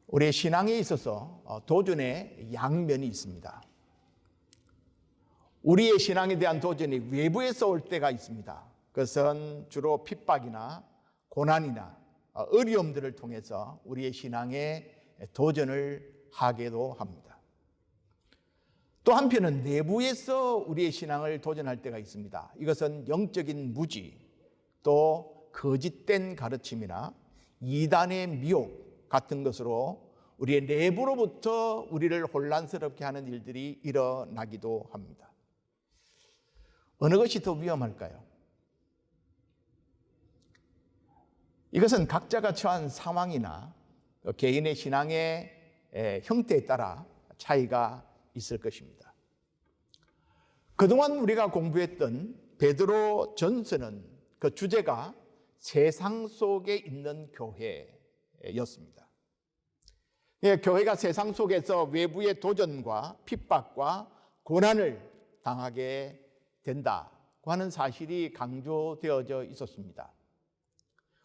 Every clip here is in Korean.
우리의 신앙에 있어서 도전의 양면이 있습니다. 우리의 신앙에 대한 도전이 외부에서 올 때가 있습니다. 그것은 주로 핍박이나 고난이나 어려움들을 통해서 우리의 신앙에 도전을 하기도 합니다. 또 한편은 내부에서 우리의 신앙을 도전할 때가 있습니다. 이것은 영적인 무지, 또 거짓된 가르침이나 이단의 미혹 같은 것으로 우리의 내부로부터 우리를 혼란스럽게 하는 일들이 일어나기도 합니다. 어느 것이 더 위험할까요? 이것은 각자가 처한 상황이나 개인의 신앙의 형태에 따라 차이가 있을 것입니다. 그동안 우리가 공부했던 베드로 전서는 그 주제가 세상 속에 있는 교회였습니다. 교회가 세상 속에서 외부의 도전과 핍박과 고난을 당하게 된다고 하는 사실이 강조되어져 있었습니다.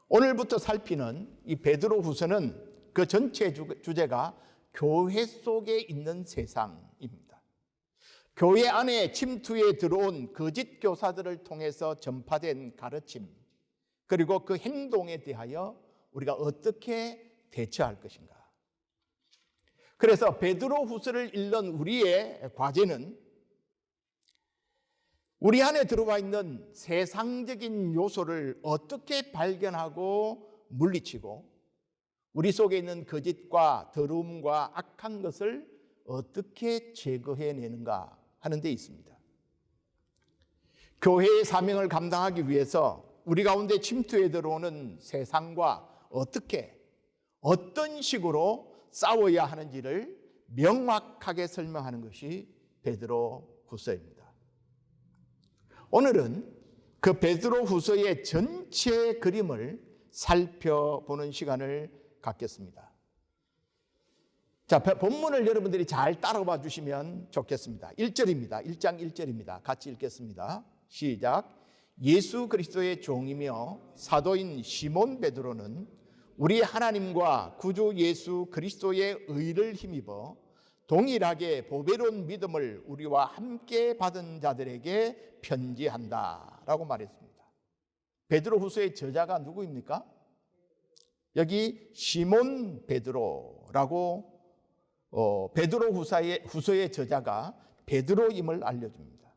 오늘부터 살피는 이 베드로후서는 그 전체 주제가 교회 속에 있는 세상입니다. 교회 안에 침투해 들어온 거짓 교사들을 통해서 전파된 가르침, 그리고 그 행동에 대하여 우리가 어떻게 대처할 것인가. 그래서 베드로후서를 읽는 우리의 과제는 우리 안에 들어와 있는 세상적인 요소를 어떻게 발견하고 물리치고 우리 속에 있는 거짓과 더러움과 악한 것을 어떻게 제거해내는가 하는 데 있습니다. 교회의 사명을 감당하기 위해서 우리 가운데 침투해 들어오는 세상과 어떤 식으로 싸워야 하는지를 명확하게 설명하는 것이 베드로후서입니다. 오늘은 그 베드로후서의 전체 그림을 살펴보는 시간을 갖겠습니다. 자, 본문을 여러분들이 잘 따라와 주시면 좋겠습니다. 1절입니다. 1장 1절입니다. 같이 읽겠습니다. 시작. 예수 그리스도의 종이며 사도인 시몬 베드로는 우리 하나님과 구주 예수 그리스도의 의를 힘입어 동일하게 보배로운 믿음을 우리와 함께 받은 자들에게 편지한다 라고 말했습니다. 베드로후서의 저자가 누구입니까? 여기 시몬 베드로라고 베드로후서의 저자가 베드로임을 알려줍니다.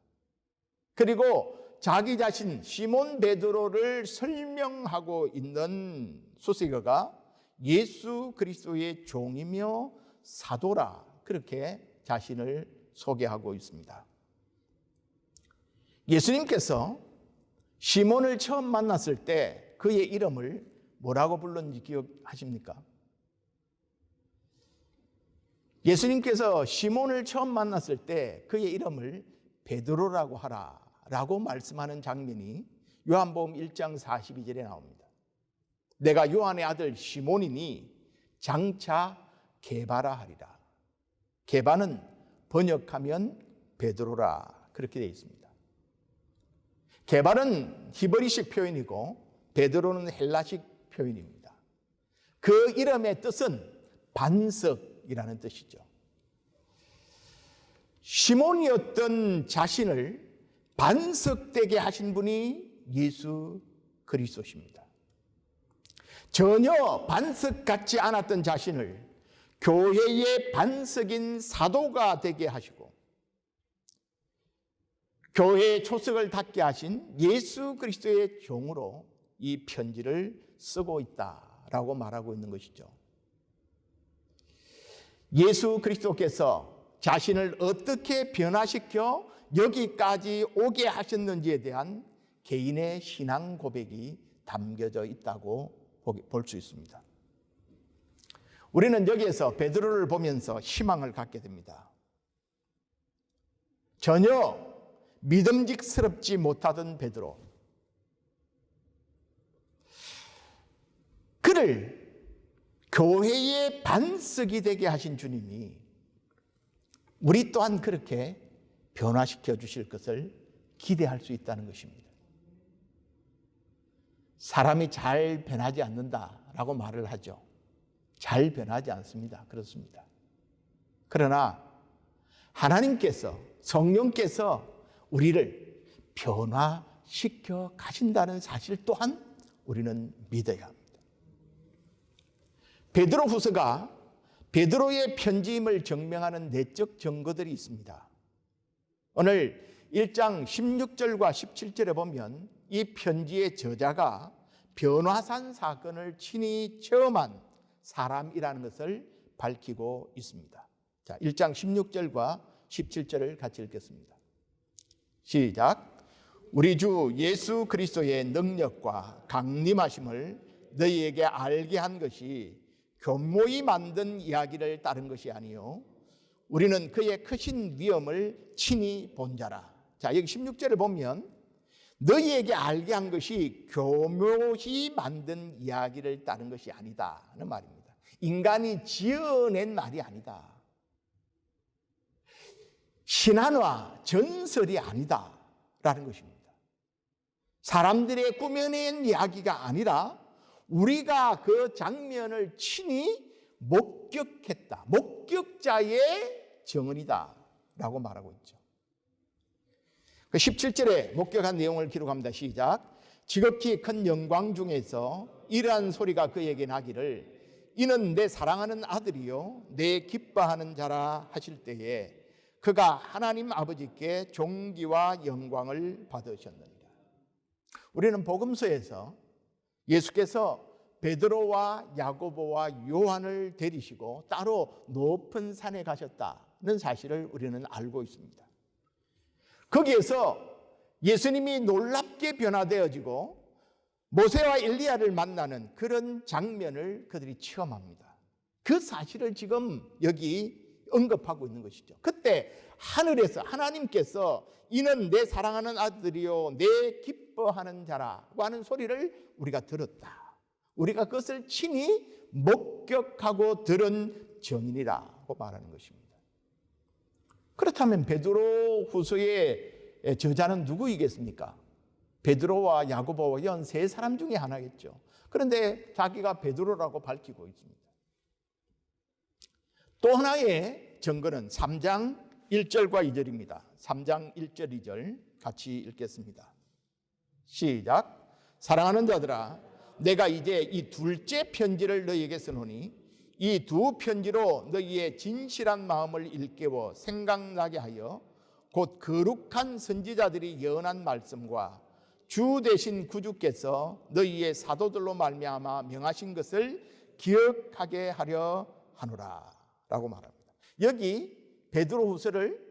그리고 자기 자신 시몬 베드로를 설명하고 있는 수식어가 예수 그리스도의 종이며 사도라, 그렇게 자신을 소개하고 있습니다. 예수님께서 시몬을 처음 만났을 때 그의 이름을 뭐라고 불렀는지 기억하십니까? 예수님께서 시몬을 처음 만났을 때 그의 이름을 베드로라고 하라라고 말씀하는 장면이 요한복음 1장 42절에 나옵니다. 내가 요한의 아들 시몬이니 장차 게바라 하리라. 게바는 번역하면 베드로라, 그렇게 되어 있습니다. 게바는 히브리식 표현이고 베드로는 헬라식 표현입니다. 그 이름의 뜻은 반석이라는 뜻이죠. 시몬이었던 자신을 반석되게 하신 분이 예수 그리스도십니다. 전혀 반석 같지 않았던 자신을 교회의 반석인 사도가 되게 하시고 교회의 초석을 닫게 하신 예수 그리스도의 종으로 이 편지를 쓰고 있다라고 말하고 있는 것이죠. 예수 그리스도께서 자신을 어떻게 변화시켜 여기까지 오게 하셨는지에 대한 개인의 신앙 고백이 담겨져 있다고 볼 수 있습니다. 우리는 여기에서 베드로를 보면서 희망을 갖게 됩니다. 전혀 믿음직스럽지 못하던 베드로, 그를 교회의 반석이 되게 하신 주님이 우리 또한 그렇게 변화시켜 주실 것을 기대할 수 있다는 것입니다. 사람이 잘 변하지 않는다라고 말을 하죠. 잘 변하지 않습니다. 그렇습니다. 그러나 하나님께서, 성령께서 우리를 변화시켜 가신다는 사실 또한 우리는 믿어야 합니다. 베드로후서가 베드로의 편지임을 증명하는 내적 증거들이 있습니다. 오늘 1장 16절과 17절에 보면 이 편지의 저자가 변화산 사건을 친히 체험한 사람이라는 것을 밝히고 있습니다. 자, 1장 16절과 17절을 같이 읽겠습니다. 시작. 우리 주 예수 그리스도의 능력과 강림하심을 너희에게 알게 한 것이 교모히 만든 이야기를 따른 것이 아니요 우리는 그의 크신 위엄을 친히 본 자라. 자, 여기 16절을 보면 너희에게 알게 한 것이 교묘히 만든 이야기를 따른 것이 아니다는 말입니다. 인간이 지어낸 말이 아니다. 신화나 전설이 아니다라는 것입니다. 사람들의 꾸며낸 이야기가 아니라 우리가 그 장면을 친히 목격했다. 목격자의 증언이다라고 말하고 있죠. 17절에 목격한 내용을 기록합니다. 시작. 지극히 큰 영광 중에서 이러한 소리가 그에게 나기를 이는 내 사랑하는 아들이요 내 기뻐하는 자라 하실 때에 그가 하나님 아버지께 존귀와 영광을 받으셨느니라. 우리는 복음서에서 예수께서 베드로와 야고보와 요한을 데리시고 따로 높은 산에 가셨다는 사실을 우리는 알고 있습니다. 거기에서 예수님이 놀랍게 변화되어지고 모세와 엘리야를 만나는 그런 장면을 그들이 체험합니다. 그 사실을 지금 여기 언급하고 있는 것이죠. 그때 하늘에서 하나님께서 이는 내 사랑하는 아들이요 내 기뻐하는 자라고 하는 소리를 우리가 들었다. 우리가 그것을 친히 목격하고 들은 증인이라고 말하는 것입니다. 그렇다면 베드로 후서의 저자는 누구이겠습니까? 베드로와 야고보와 요한 세 사람 중에 하나겠죠. 그런데 자기가 베드로라고 밝히고 있습니다. 또 하나의 증거는 3장 1절과 2절입니다. 3장 1절 2절 같이 읽겠습니다. 시작. 사랑하는 자들아 내가 이제 이 둘째 편지를 너희에게 쓰노니 이 두 편지로 너희의 진실한 마음을 일깨워 생각나게 하여 곧 거룩한 선지자들이 예언한 말씀과 주 되신 구주께서 너희의 사도들로 말미암아 명하신 것을 기억하게 하려 하노라 라고 말합니다. 여기 베드로후서를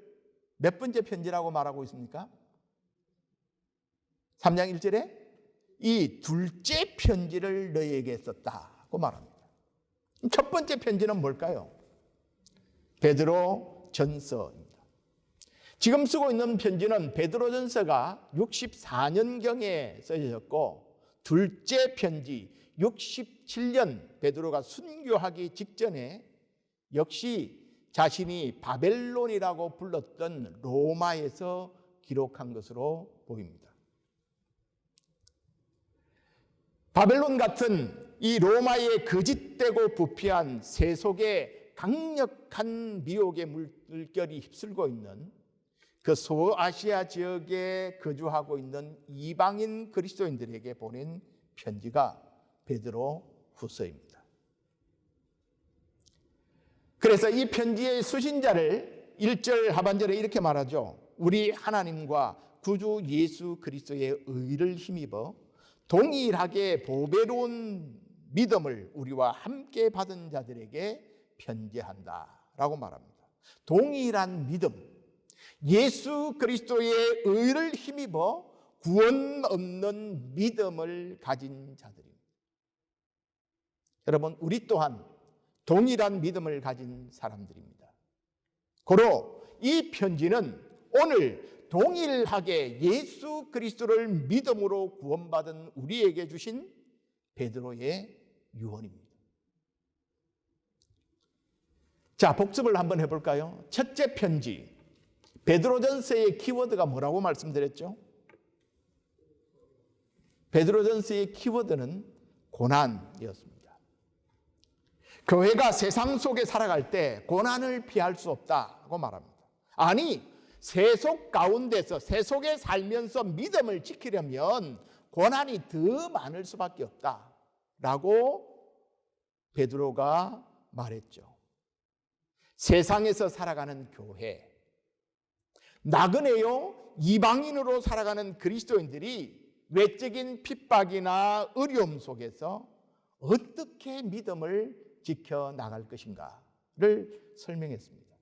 몇 번째 편지라고 말하고 있습니까? 3장 1절에 이 둘째 편지를 너희에게 썼다고 말합니다. 첫 번째 편지는 뭘까요? 베드로 전서입니다. 지금 쓰고 있는 편지는 베드로 전서가 64년경에 써졌고 둘째 편지 67년 베드로가 순교하기 직전에 역시 자신이 바벨론이라고 불렀던 로마에서 기록한 것으로 보입니다. 바벨론 같은 이 로마의 거짓되고 부패한 세속의 강력한 미혹의 물결이 휩쓸고 있는 그 소아시아 지역에 거주하고 있는 이방인 그리스도인들에게 보낸 편지가 베드로 후서입니다. 그래서 이 편지의 수신자를 1절 하반절에 이렇게 말하죠. 우리 하나님과 구주 예수 그리스도의 의를 힘입어 동일하게 보배로운 믿음을 우리와 함께 받은 자들에게 편지한다라고 말합니다. 동일한 믿음, 예수 그리스도의 의를 힘입어 구원 얻는 믿음을 가진 자들입니다. 여러분, 우리 또한 동일한 믿음을 가진 사람들입니다. 고로 이 편지는 오늘 동일하게 예수 그리스도를 믿음으로 구원받은 우리에게 주신 베드로의 유언입니다. 자, 복습을 한번 해볼까요? 첫째 편지, 베드로전서의 키워드가 뭐라고 말씀드렸죠? 베드로전서의 키워드는 고난이었습니다. 교회가 세상 속에 살아갈 때 고난을 피할 수 없다고 말합니다. 아니, 세속 가운데서 세속에 살면서 믿음을 지키려면 고난이 더 많을 수밖에 없다라고 베드로가 말했죠. 세상에서 살아가는 교회, 나그네요 이방인으로 살아가는 그리스도인들이 외적인 핍박이나 어려움 속에서 어떻게 믿음을 지켜나갈 것인가를 설명했습니다.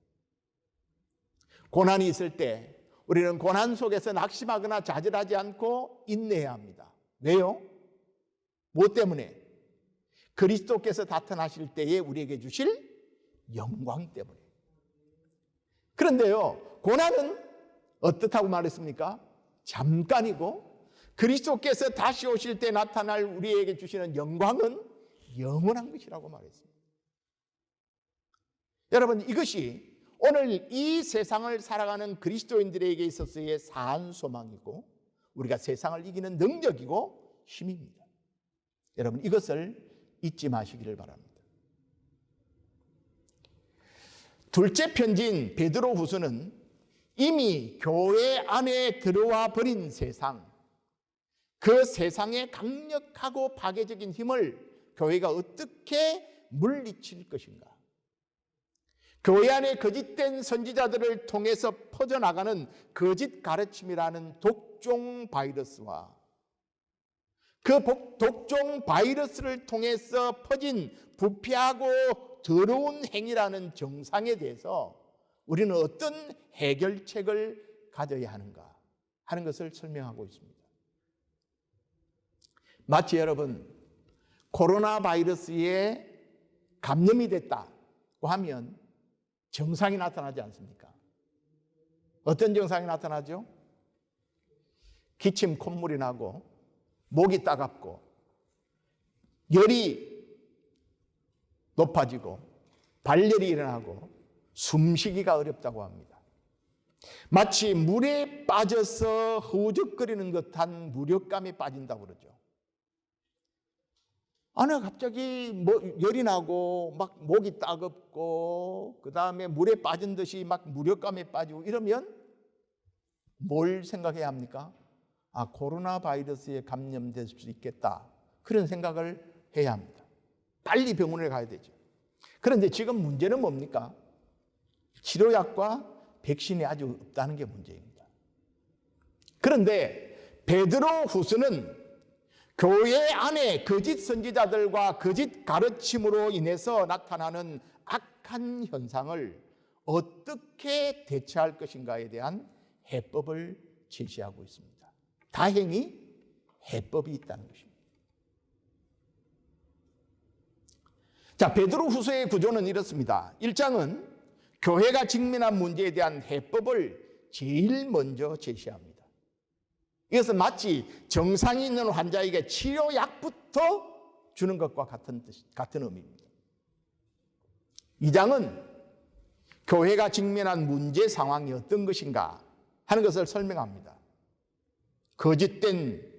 고난이 있을 때 우리는 고난 속에서 낙심하거나 좌절하지 않고 인내해야 합니다. 왜요? 무엇 때문에? 그리스도께서 나타나실 때에 우리에게 주실 영광 때문에. 그런데요, 고난은 어떻다고 말했습니까? 잠깐이고 그리스도께서 다시 오실 때 나타날 우리에게 주시는 영광은 영원한 것이라고 말했습니다. 여러분, 이것이 오늘 이 세상을 살아가는 그리스도인들에게 있어서의 사한 소망이고 우리가 세상을 이기는 능력이고 힘입니다. 여러분, 이것을 잊지 마시기를 바랍니다. 둘째 편지인 베드로후서는 이미 교회 안에 들어와 버린 세상, 그 세상의 강력하고 파괴적인 힘을 교회가 어떻게 물리칠 것인가, 교회 안에 거짓된 선지자들을 통해서 퍼져나가는 거짓 가르침이라는 독종 바이러스와 그 독종 바이러스를 통해서 퍼진 부패하고 더러운 행위라는 정상에 대해서 우리는 어떤 해결책을 가져야 하는가 하는 것을 설명하고 있습니다. 마치 여러분, 코로나 바이러스에 감염이 됐다고 하면 증상이 나타나지 않습니까? 어떤 증상이 나타나죠? 기침, 콧물이 나고 목이 따갑고 열이 높아지고 발열이 일어나고 숨쉬기가 어렵다고 합니다. 마치 물에 빠져서 허우적거리는 듯한 무력감에 빠진다고 그러죠. 아니, 갑자기 열이 나고 막 목이 따갑고 그 다음에 물에 빠진 듯이 막 무력감에 빠지고 이러면 뭘 생각해야 합니까? 아, 코로나 바이러스에 감염될 수 있겠다, 그런 생각을 해야 합니다. 빨리 병원에 가야 되죠. 그런데 지금 문제는 뭡니까? 치료약과 백신이 아직 없다는 게 문제입니다. 그런데 베드로후서는 교회 안에 거짓 선지자들과 거짓 가르침으로 인해서 나타나는 악한 현상을 어떻게 대처할 것인가에 대한 해법을 제시하고 있습니다. 다행히 해법이 있다는 것입니다. 자, 베드로후서의 구조는 이렇습니다. 1장은 교회가 직면한 문제에 대한 해법을 제일 먼저 제시합니다. 이것은 마치 정상이 있는 환자에게 치료약부터 주는 것과 같은 의미입니다. 2장은 교회가 직면한 문제 상황이 어떤 것인가 하는 것을 설명합니다. 거짓된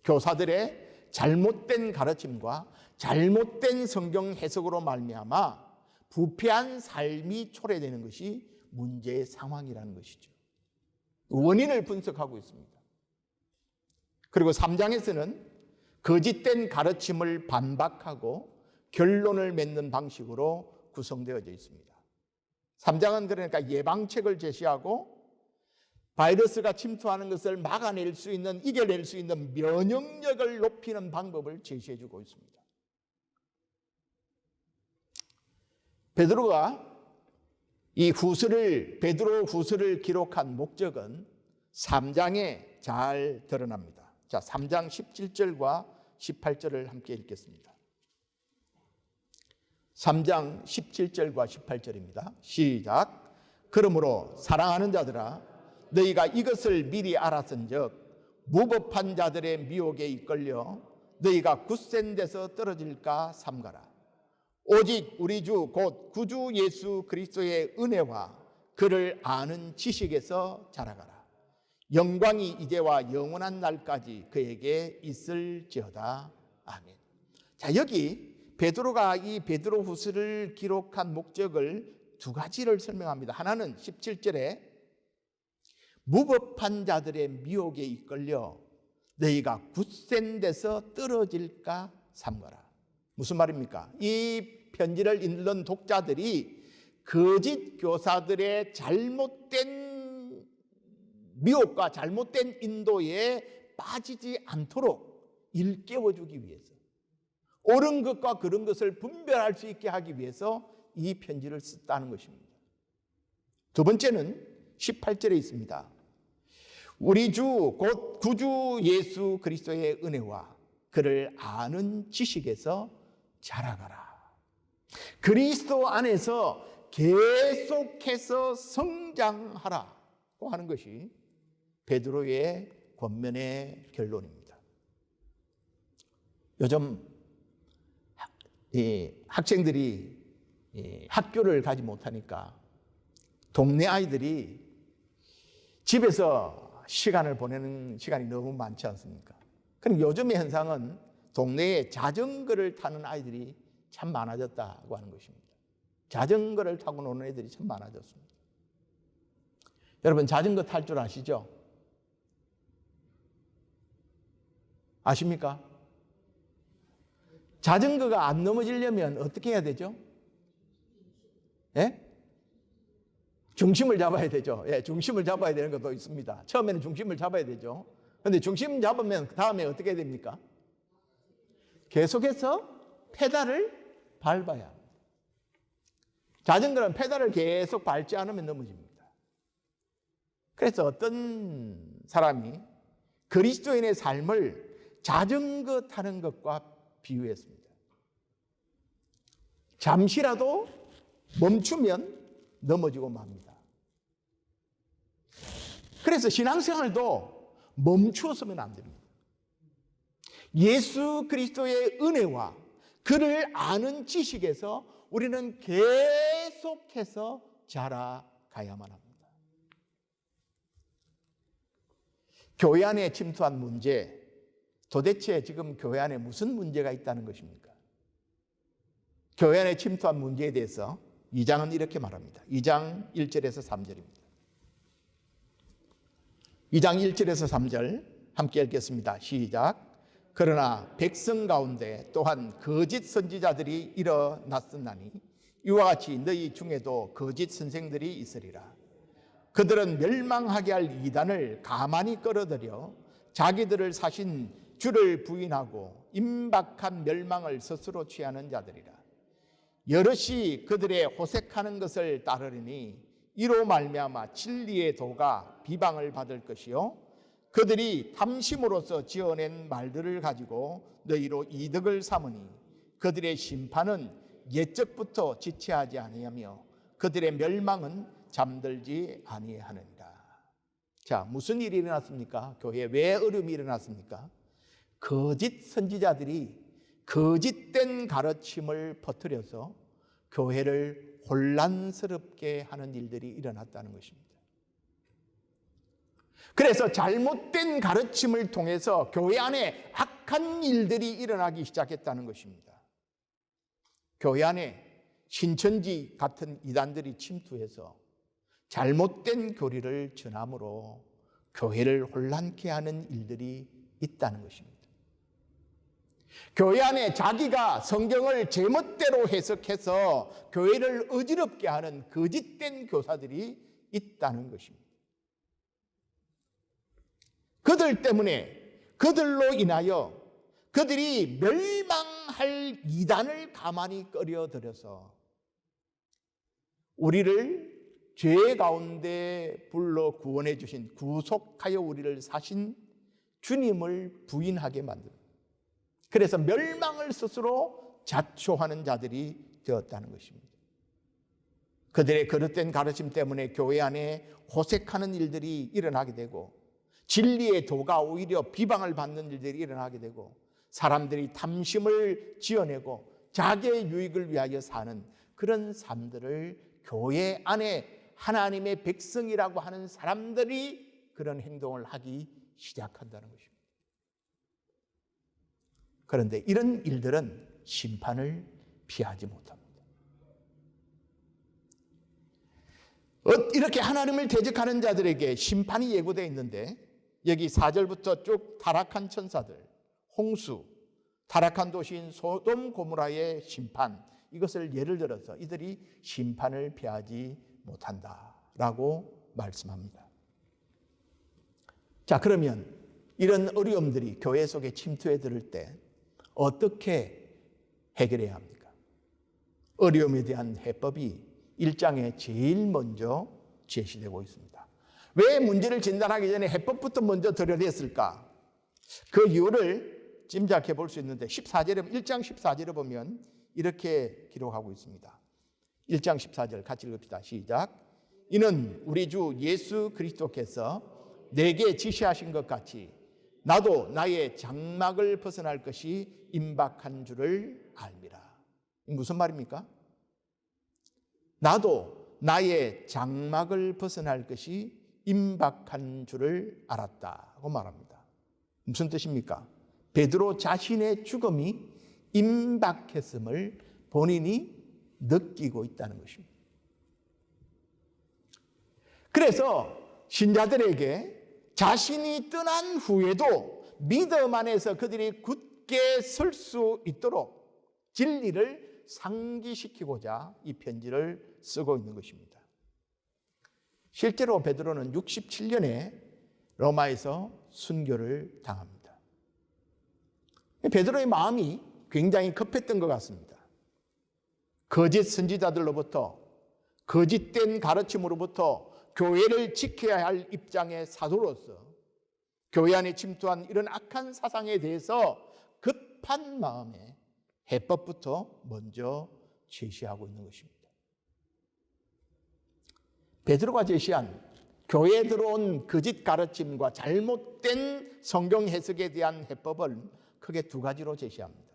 교사들의 잘못된 가르침과 잘못된 성경 해석으로 말미암아 부패한 삶이 초래되는 것이 문제의 상황이라는 것이죠. 원인을 분석하고 있습니다. 그리고 3장에서는 거짓된 가르침을 반박하고 결론을 맺는 방식으로 구성되어져 있습니다. 3장은 그러니까 예방책을 제시하고 바이러스가 침투하는 것을 막아낼 수 있는, 이겨낼 수 있는 면역력을 높이는 방법을 제시해 주고 있습니다. 베드로가 이 베드로 후서를 기록한 목적은 3장에 잘 드러납니다. 자, 3장 17절과 18절을 함께 읽겠습니다. 3장 17절과 18절입니다. 시작. 그러므로 사랑하는 자들아, 너희가 이것을 미리 알았은즉 무법한 자들의 미혹에 이끌려 너희가 굳센 데서 떨어질까 삼가라. 오직 우리 주 곧 구주 예수 그리스도의 은혜와 그를 아는 지식에서 자라가라. 영광이 이제와 영원한 날까지 그에게 있을지어다. 아멘. 자, 여기 베드로가 이 베드로후서를 기록한 목적을 두 가지를 설명합니다. 하나는 17절에 무법한 자들의 미혹에 이끌려 너희가 굳센 데서 떨어질까 삼가라. 무슨 말입니까? 이 편지를 읽는 독자들이 거짓 교사들의 잘못된 미혹과 잘못된 인도에 빠지지 않도록 일깨워주기 위해서, 옳은 것과 그른 것을 분별할 수 있게 하기 위해서 이 편지를 썼다는 것입니다. 두 번째는 18절에 있습니다. 우리 주 곧 구주 예수 그리스도의 은혜와 그를 아는 지식에서 자라가라. 그리스도 안에서 계속해서 성장하라고 하는 것이 베드로의 권면의 결론입니다. 요즘 학생들이 학교를 가지 못하니까 동네 아이들이 집에서 시간을 보내는 시간이 너무 많지 않습니까? 그럼 요즘의 현상은 동네에 자전거를 타는 아이들이 참 많아졌다고 하는 것입니다. 자전거를 타고 노는 애들이 참 많아졌습니다. 여러분, 자전거 탈 줄 아시죠? 아십니까? 자전거가 안 넘어지려면 어떻게 해야 되죠? 예? 중심을 잡아야 되죠. 예, 중심을 잡아야 되는 것도 있습니다. 처음에는 중심을 잡아야 되죠. 그런데 중심 잡으면 그 다음에 어떻게 해야 됩니까? 계속해서 페달을 밟아야 합니다. 자전거는 페달을 계속 밟지 않으면 넘어집니다. 그래서 어떤 사람이 그리스도인의 삶을 자전거 타는 것과 비유했습니다. 잠시라도 멈추면 넘어지고 맙니다. 그래서 신앙생활도 멈추어서는 안 됩니다. 예수 그리스도의 은혜와 그를 아는 지식에서 우리는 계속해서 자라가야만 합니다. 교회 안에 침투한 문제, 도대체 지금 교회 안에 무슨 문제가 있다는 것입니까? 교회 안에 침투한 문제에 대해서 2장은 이렇게 말합니다. 2장 1절에서 3절입니다. 2장 1절에서 3절 함께 읽겠습니다. 시작. 그러나 백성 가운데 또한 거짓 선지자들이 일어났었나니 이와 같이 너희 중에도 거짓 선생들이 있으리라. 그들은 멸망하게 할 이단을 가만히 끌어들여 자기들을 사신 주를 부인하고 임박한 멸망을 스스로 취하는 자들이라. 여럿이 그들의 호색하는 것을 따르리니 이로 말미암아 진리의 도가 비방을 받을 것이요 그들이 탐심으로써 지어낸 말들을 가지고 너희로 이득을 삼으니 그들의 심판은 옛적부터 지체하지 아니하며 그들의 멸망은 잠들지 아니하느니라. 자, 무슨 일이 일어났습니까? 교회에 왜 어려움이 일어났습니까? 거짓 선지자들이 거짓된 가르침을 퍼뜨려서 교회를 혼란스럽게 하는 일들이 일어났다는 것입니다. 그래서 잘못된 가르침을 통해서 교회 안에 악한 일들이 일어나기 시작했다는 것입니다. 교회 안에 신천지 같은 이단들이 침투해서 잘못된 교리를 전함으로 교회를 혼란케 하는 일들이 있다는 것입니다. 교회 안에 자기가 성경을 제멋대로 해석해서 교회를 어지럽게 하는 거짓된 교사들이 있다는 것입니다. 그들 때문에, 그들로 인하여 그들이 멸망할 이단을 가만히 끌어들여서 우리를 죄 가운데 불러 구원해 주신, 구속하여 우리를 사신 주님을 부인하게 만듭니다. 그래서 멸망을 스스로 자초하는 자들이 되었다는 것입니다. 그들의 거듭된 가르침 때문에 교회 안에 호색하는 일들이 일어나게 되고 진리의 도가 오히려 비방을 받는 일들이 일어나게 되고 사람들이 탐심을 지어내고 자기의 유익을 위하여 사는 그런 삶들을 교회 안에 하나님의 백성이라고 하는 사람들이 그런 행동을 하기 시작한다는 것입니다. 그런데 이런 일들은 심판을 피하지 못합니다. 이렇게 하나님을 대적하는 자들에게 심판이 예고되어 있는데 여기 4절부터 쭉 타락한 천사들, 홍수, 타락한 도시인 소돔 고모라의 심판, 이것을 예를 들어서 이들이 심판을 피하지 못한다라고 말씀합니다. 자, 그러면 이런 어려움들이 교회 속에 침투해 들을 때 어떻게 해결해야 합니까? 어려움에 대한 해법이 1장에 제일 먼저 제시되고 있습니다. 왜 문제를 진단하기 전에 해법부터 먼저 드러냈을까? 그 이유를 짐작해 볼 수 있는데 1장 14절에 보면 이렇게 기록하고 있습니다. 1장 14절 같이 읽읍시다. 시작. 이는 우리 주 예수 그리스도께서 내게 지시하신 것 같이 나도 나의 장막을 벗어날 것이 임박한 줄을 알미라. 무슨 말입니까? 나도 나의 장막을 벗어날 것이 임박한 줄을 알았다고 말합니다. 무슨 뜻입니까? 베드로 자신의 죽음이 임박했음을 본인이 느끼고 있다는 것입니다. 그래서 신자들에게 자신이 떠난 후에도 믿음 안에서 그들이 굳게 설 수 있도록 진리를 상기시키고자 이 편지를 쓰고 있는 것입니다. 실제로 베드로는 67년에 로마에서 순교를 당합니다. 베드로의 마음이 굉장히 급했던 것 같습니다. 거짓 선지자들로부터, 거짓된 가르침으로부터 교회를 지켜야 할 입장의 사도로서 교회 안에 침투한 이런 악한 사상에 대해서 급한 마음에 해법부터 먼저 제시하고 있는 것입니다. 베드로가 제시한 교회에 들어온 거짓 가르침과 잘못된 성경 해석에 대한 해법은 크게 두 가지로 제시합니다.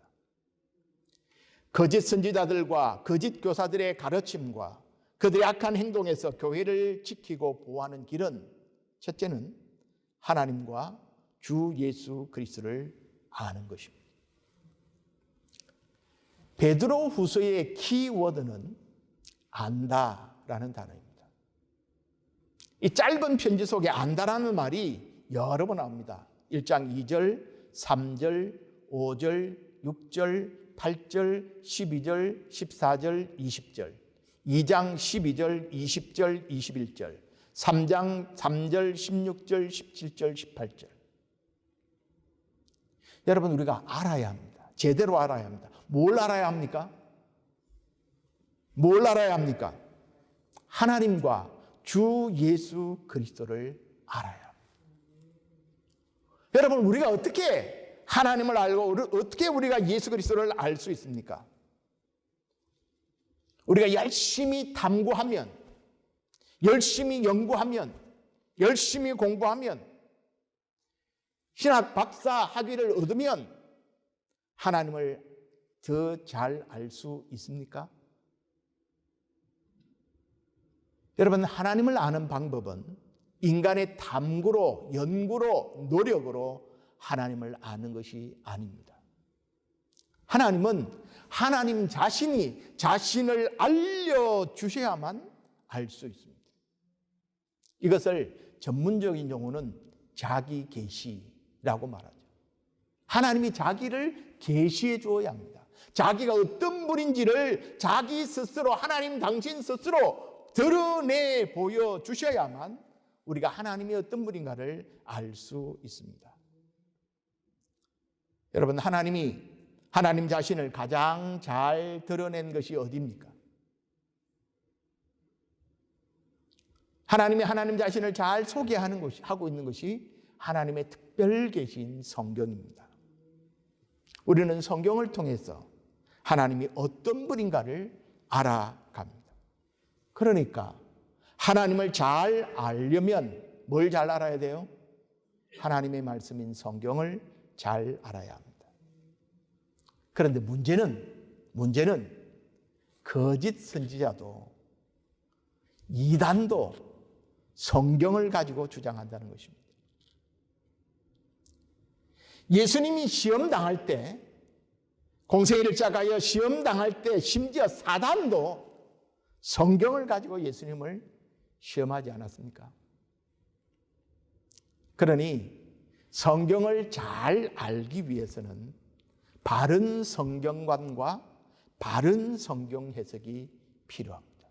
거짓 선지자들과 거짓 교사들의 가르침과 그들의 악한 행동에서 교회를 지키고 보호하는 길은 첫째는 하나님과 주 예수 그리스도를 아는 것입니다. 베드로 후서의 키워드는 안다라는 단어입니다. 이 짧은 편지 속에 안다라는 말이 여러 번 나옵니다. 1장 2절, 3절, 5절, 6절, 8절, 12절, 14절, 20절, 2장 12절, 20절, 21절, 3장 3절, 16절, 17절, 18절. 여러분, 우리가 알아야 합니다. 제대로 알아야 합니다. 뭘 알아야 합니까? 뭘 알아야 합니까? 하나님과 주 예수 그리스도를 알아야 합니다. 여러분, 우리가 어떻게 하나님을 알고 어떻게 우리가 예수 그리스도를 알 수 있습니까? 우리가 열심히 탐구하면, 열심히 연구하면, 열심히 공부하면, 신학 박사 학위를 얻으면 하나님을 더 잘 알 수 있습니까? 여러분, 하나님을 아는 방법은 인간의 탐구로, 연구로, 노력으로 하나님을 아는 것이 아닙니다. 하나님은 하나님 자신이 자신을 알려주셔야만 알 수 있습니다. 이것을 전문적인 용어는 자기 계시라고 말하죠. 하나님이 자기를 계시해 주어야 합니다. 자기가 어떤 분인지를 자기 스스로, 하나님 당신 스스로 드러내 보여주셔야만 우리가 하나님이 어떤 분인가를 알 수 있습니다. 여러분, 하나님 자신을 가장 잘 드러낸 것이 어디입니까? 하나님이 하나님 자신을 잘 소개하는 것이, 하고 있는 것이 하나님의 특별 계신 성경입니다. 우리는 성경을 통해서 하나님이 어떤 분인가를 알아갑니다. 그러니까 하나님을 잘 알려면 뭘 잘 알아야 돼요? 하나님의 말씀인 성경을 잘 알아야 합니다. 그런데 문제는 거짓 선지자도 이단도 성경을 가지고 주장한다는 것입니다. 예수님이 시험 당할 때 공생일자가여 시험 당할 때 심지어 사단도 성경을 가지고 예수님을 시험하지 않았습니까? 그러니 성경을 잘 알기 위해서는 바른 성경관과 바른 성경 해석이 필요합니다.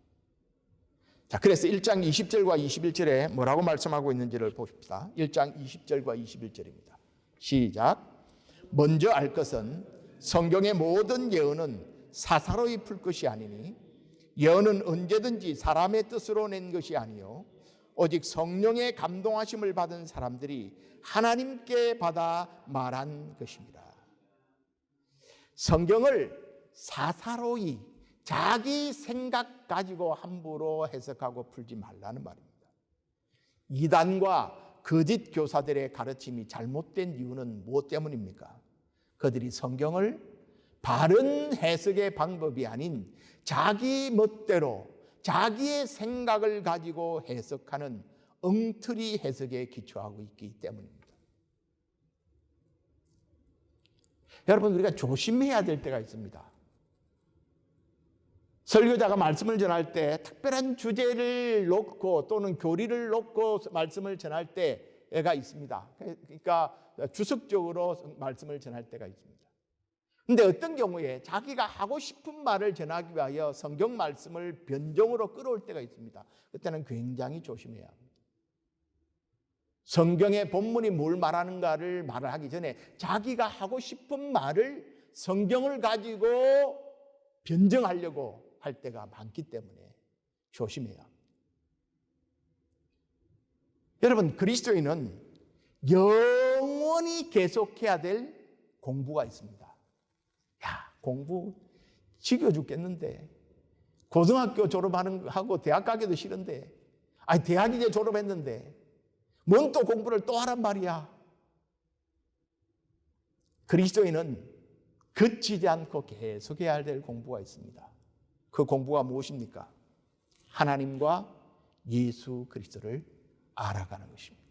자, 그래서 1장 20절과 21절에 뭐라고 말씀하고 있는지를 보십시다. 1장 20절과 21절입니다. 시작. 먼저 알 것은 성경의 모든 예언은 사사로이 풀 것이 아니니 예언은 언제든지 사람의 뜻으로 낸 것이 아니요 오직 성령의 감동하심을 받은 사람들이 하나님께 받아 말한 것입니다. 성경을 사사로이 자기 생각 가지고 함부로 해석하고 풀지 말라는 말입니다. 이단과 거짓 교사들의 가르침이 잘못된 이유는 무엇 때문입니까? 그들이 성경을 바른 해석의 방법이 아닌 자기 멋대로 자기의 생각을 가지고 해석하는 엉터리 해석에 기초하고 있기 때문입니다. 여러분, 우리가 조심해야 될 때가 있습니다. 설교자가 말씀을 전할 때 특별한 주제를 놓고 또는 교리를 놓고 말씀을 전할 때가 있습니다. 그러니까 주석적으로 말씀을 전할 때가 있습니다. 그런데 어떤 경우에 자기가 하고 싶은 말을 전하기 위하여 성경 말씀을 변종으로 끌어올 때가 있습니다. 그때는 굉장히 조심해야 합니다. 성경의 본문이 뭘 말하는가를 말을 하기 전에 자기가 하고 싶은 말을 성경을 가지고 변정하려고 할 때가 많기 때문에 조심해야 합니다. 여러분, 그리스도인은 영원히 계속해야 될 공부가 있습니다. 야, 공부 지겨 죽겠는데, 고등학교 졸업하고 대학 가기도 싫은데, 아니 대학 이제 졸업했는데 뭔 또 공부를 또 하란 말이야. 그리스도인은 그치지 않고 계속해야 될 공부가 있습니다. 그 공부가 무엇입니까? 하나님과 예수 그리스도를 알아가는 것입니다.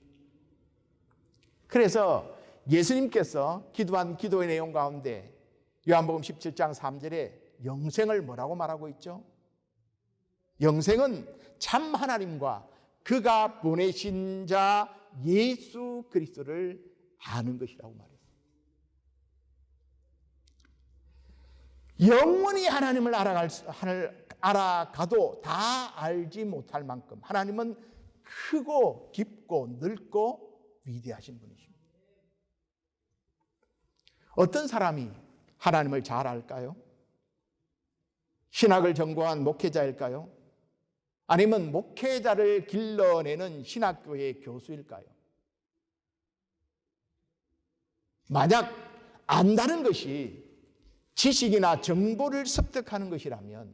그래서 예수님께서 기도한 기도의 내용 가운데 요한복음 17장 3절에 영생을 뭐라고 말하고 있죠? 영생은 참 하나님과 그가 보내신 자 예수 그리스도를 아는 것이라고 말했어요. 영원히 하나님을 알아가도 다 알지 못할 만큼 하나님은 크고 깊고 넓고 위대하신 분이십니다. 어떤 사람이 하나님을 잘 알까요? 신학을 전공한 목회자일까요? 아니면 목회자를 길러내는 신학교의 교수일까요? 만약 안다는 것이 지식이나 정보를 습득하는 것이라면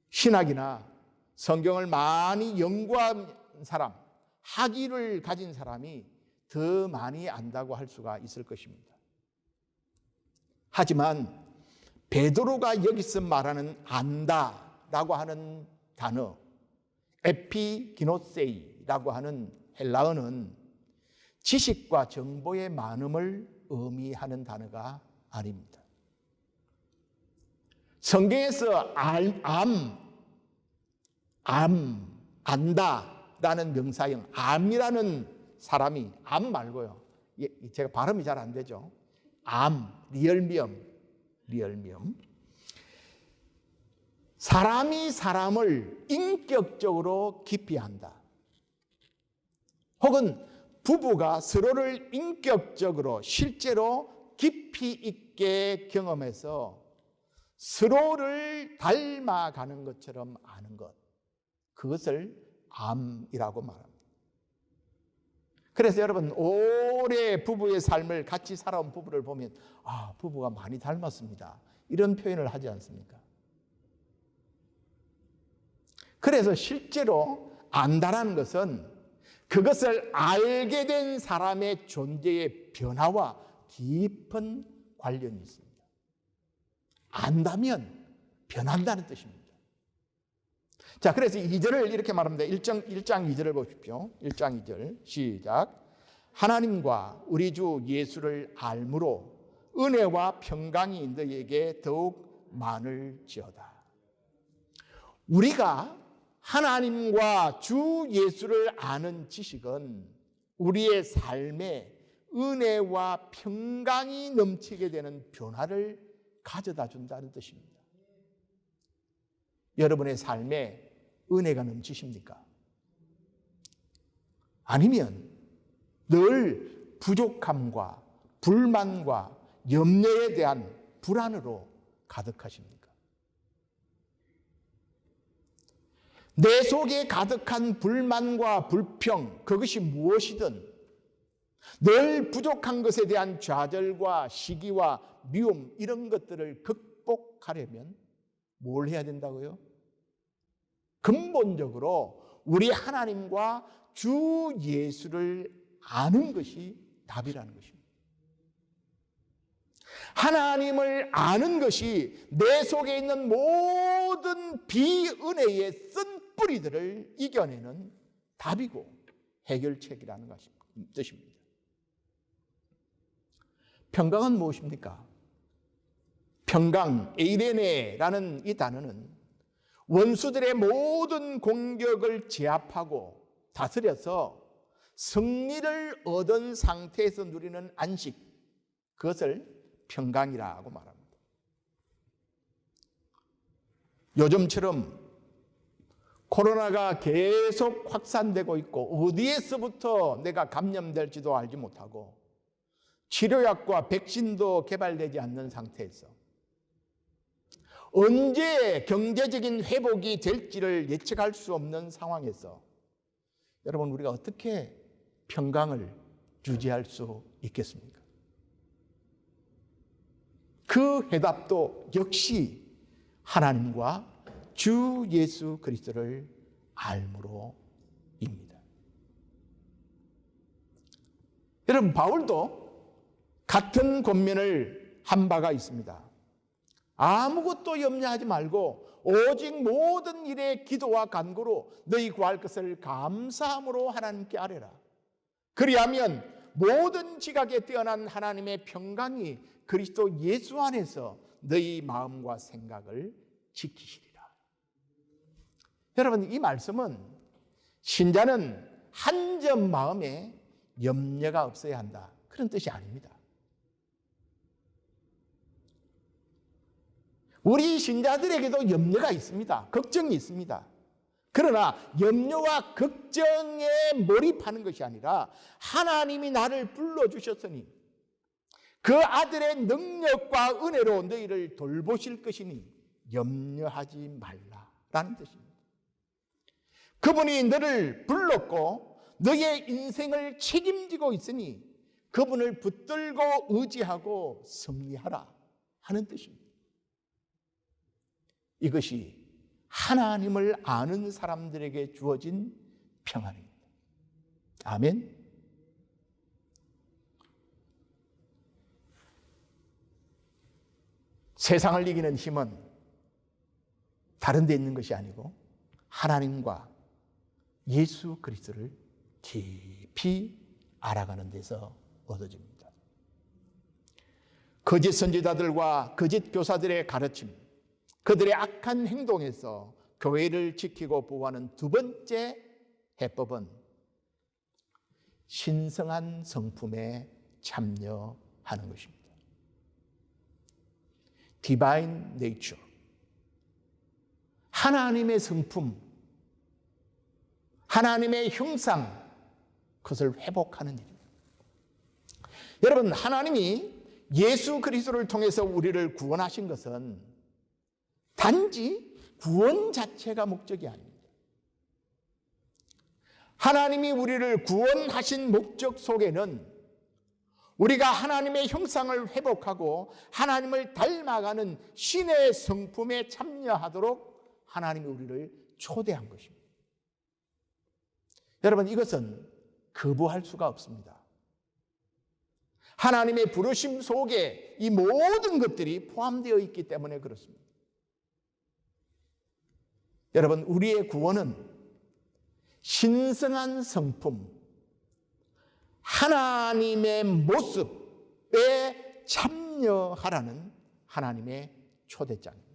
신학이나 성경을 많이 연구한 사람, 학위를 가진 사람이 더 많이 안다고 할 수가 있을 것입니다. 하지만 베드로가 여기서 말하는 안다라고 하는 단어, 에피기노세이라고 하는 헬라어는 지식과 정보의 많음을 의미하는 단어가 아닙니다. 성경에서 안다라는 명사형, 암이라는 사람이, 암 말고요. 제가 발음이 잘 안 되죠. 리얼미엄. 사람이 사람을 인격적으로 깊이 안다. 혹은 부부가 서로를 인격적으로 실제로 깊이 있게 경험해서 서로를 닮아가는 것처럼 아는 것, 그것을 암이라고 말합니다. 그래서 여러분, 오래 부부의 삶을 같이 살아온 부부를 보면 부부가 많이 닮았습니다, 이런 표현을 하지 않습니까? 그래서 실제로 안다라는 것은 그것을 알게 된 사람의 존재의 변화와 깊은 관련이 있습니다. 안다면 변한다는 뜻입니다. 자, 그래서 2절을 이렇게 말합니다. 1장 2절을 보십시오. 1장 2절 시작. 하나님과 우리 주 예수를 알므로 은혜와 평강이 너희에게 더욱 많을지어다. 우리가 하나님과 주 예수를 아는 지식은 우리의 삶에 은혜와 평강이 넘치게 되는 변화를 가져다 준다는 뜻입니다. 여러분의 삶에 은혜가 넘치십니까? 아니면 늘 부족함과 불만과 염려에 대한 불안으로 가득하십니까? 내 속에 가득한 불만과 불평, 그것이 무엇이든 늘 부족한 것에 대한 좌절과 시기와 미움, 이런 것들을 극복하려면 뭘 해야 된다고요? 근본적으로 우리 하나님과 주 예수를 아는 것이 답이라는 것입니다. 하나님을 아는 것이 내 속에 있는 모든 비은혜의 쓴뿌리들을 이겨내는 답이고 해결책이라는 뜻입니다. 평강은 무엇입니까? 평강, 에이레네라는 이 단어는 원수들의 모든 공격을 제압하고 다스려서 승리를 얻은 상태에서 누리는 안식, 그것을 평강이라고 말합니다. 요즘처럼 코로나가 계속 확산되고 있고 어디에서부터 내가 감염될지도 알지 못하고 치료약과 백신도 개발되지 않는 상태에서 언제 경제적인 회복이 될지를 예측할 수 없는 상황에서 여러분, 우리가 어떻게 평강을 유지할 수 있겠습니까? 그 해답도 역시 하나님과 주 예수 그리스도를 알므로입니다. 여러분, 바울도 같은 권면을 한 바가 있습니다. 아무것도 염려하지 말고 오직 모든 일에 기도와 간구로 너희 구할 것을 감사함으로 하나님께 아뢰라. 그리하면 모든 지각에 뛰어난 하나님의 평강이 그리스도 예수 안에서 너희 마음과 생각을 지키시리라. 여러분, 이 말씀은 신자는 한 점 마음에 염려가 없어야 한다, 그런 뜻이 아닙니다. 우리 신자들에게도 염려가 있습니다. 걱정이 있습니다. 그러나 염려와 걱정에 몰입하는 것이 아니라 하나님이 나를 불러주셨으니 그 아들의 능력과 은혜로 너희를 돌보실 것이니 염려하지 말라라는 뜻입니다. 그분이 너를 불렀고 너의 인생을 책임지고 있으니 그분을 붙들고 의지하고 승리하라 하는 뜻입니다. 이것이 하나님을 아는 사람들에게 주어진 평안입니다. 아멘. 세상을 이기는 힘은 다른 데 있는 것이 아니고 하나님과 예수 그리스도를 깊이 알아가는 데서 얻어집니다. 거짓 선지자들과 거짓 교사들의 가르침, 그들의 악한 행동에서 교회를 지키고 보호하는 두 번째 해법은 신성한 성품에 참여하는 것입니다. Divine Nature, 하나님의 성품, 하나님의 형상, 그것을 회복하는 일입니다. 여러분, 하나님이 예수 그리스도를 통해서 우리를 구원하신 것은 단지 구원 자체가 목적이 아닙니다. 하나님이 우리를 구원하신 목적 속에는 우리가 하나님의 형상을 회복하고 하나님을 닮아가는 신의 성품에 참여하도록 하나님이 우리를 초대한 것입니다. 여러분, 이것은 거부할 수가 없습니다. 하나님의 부르심 속에 이 모든 것들이 포함되어 있기 때문에 그렇습니다. 여러분, 우리의 구원은 신성한 성품, 하나님의 모습에 참여 참여하라는 하나님의 초대장입니다.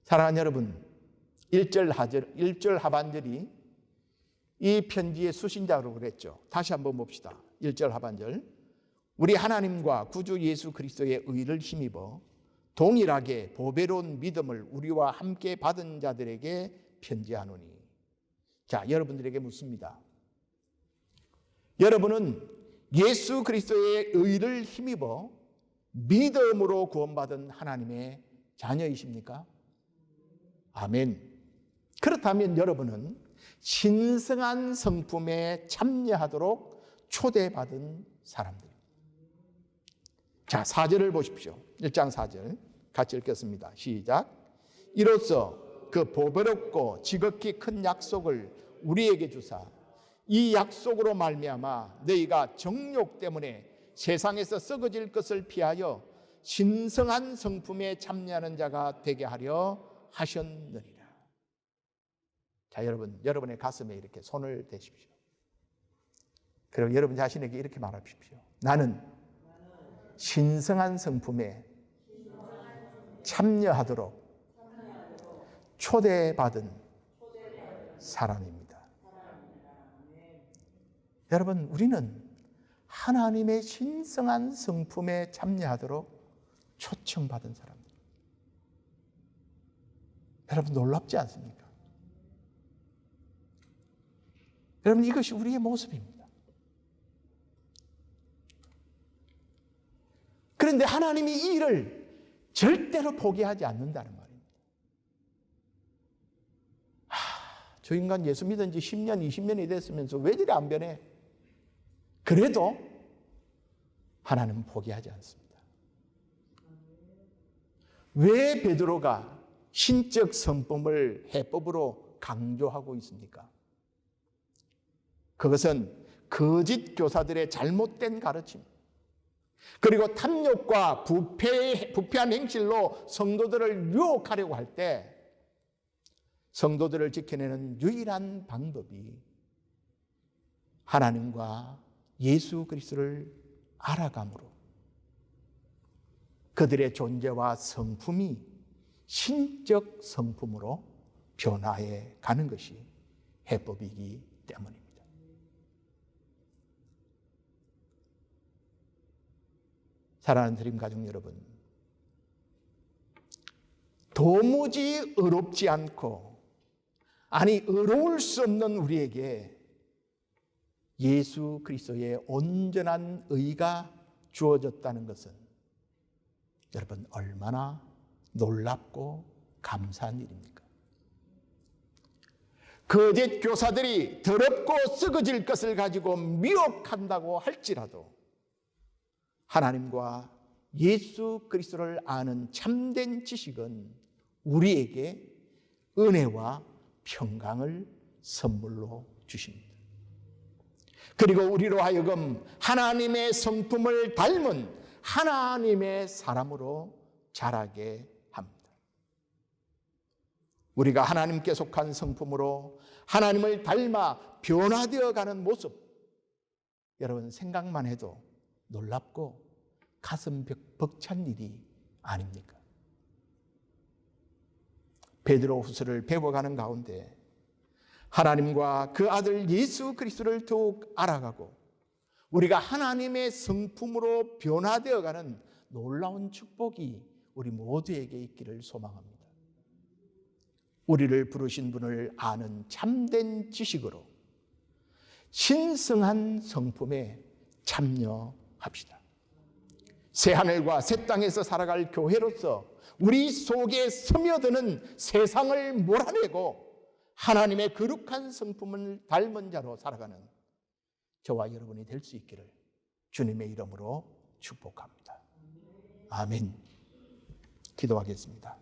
사랑하는 여러분, 1절 하반절이 이 편지의 수신자로 그랬죠. 다시 한번 봅시다. 1절 하반절. 우리 하나님과 구주 예수 그리스도의 의를 힘입어 동일하게 보배로운 믿음을 우리와 함께 받은 자들에게 편지하노니. 자, 여러분들에게 묻습니다. 여러분은 예수 그리스도의 의를 힘입어 믿음으로 구원받은 하나님의 자녀이십니까? 아멘. 그렇다면 여러분은 신성한 성품에 참여하도록 초대받은 사람들입니다. 자, 4절을 보십시오. 1장 4절 같이 읽겠습니다. 시작. 이로써 그 보배롭고 지극히 큰 약속을 우리에게 주사 이 약속으로 말미암아 너희가 정욕 때문에 세상에서 썩어질 것을 피하여 신성한 성품에 참여하는 자가 되게 하려 하셨느니라. 자, 여러분의 가슴에 이렇게 손을 대십시오. 그리고 여러분 자신에게 이렇게 말하십시오. 나는 신성한 성품에 참여하도록 초대받은 사람입니다. 여러분, 우리는 하나님의 신성한 성품에 참여하도록 초청받은 사람들. 여러분, 놀랍지 않습니까? 여러분, 이것이 우리의 모습입니다. 그런데 하나님이 이 일을 절대로 포기하지 않는다는 말입니다. 저 인간 예수 믿은 지 10년, 20년이 됐으면서 왜 저리 안 변해? 그래도 하나님은 포기하지 않습니다. 왜 베드로가 신적 성품을 해법으로 강조하고 있습니까? 그것은 거짓 교사들의 잘못된 가르침, 그리고 탐욕과 부패한 행실로 성도들을 유혹하려고 할 때 성도들을 지켜내는 유일한 방법이 하나님과 예수 그리스도를 알아감으로 그들의 존재와 성품이 신적 성품으로 변화해 가는 것이 해법이기 때문입니다. 사랑하는 드림 가족 여러분, 도무지 의롭지 않고 의로울 수 없는 우리에게 예수 그리스도의 온전한 의가 주어졌다는 것은 여러분 얼마나 놀랍고 감사한 일입니까? 거짓 교사들이 더럽고 썩어질 것을 가지고 미혹한다고 할지라도 하나님과 예수 그리스도를 아는 참된 지식은 우리에게 은혜와 평강을 선물로 주십니다. 그리고 우리로 하여금 하나님의 성품을 닮은 하나님의 사람으로 자라게 합니다. 우리가 하나님께 속한 성품으로 하나님을 닮아 변화되어 가는 모습, 여러분 생각만 해도 놀랍고 가슴 벅찬 일이 아닙니까? 베드로후서를 배워가는 가운데 하나님과 그 아들 예수 그리스도를 더욱 알아가고 우리가 하나님의 성품으로 변화되어가는 놀라운 축복이 우리 모두에게 있기를 소망합니다. 우리를 부르신 분을 아는 참된 지식으로 신성한 성품에 참여합시다. 새하늘과 새 땅에서 살아갈 교회로서 우리 속에 스며드는 세상을 몰아내고 하나님의 거룩한 성품을 닮은 자로 살아가는 저와 여러분이 될 수 있기를 주님의 이름으로 축복합니다. 아멘. 기도하겠습니다.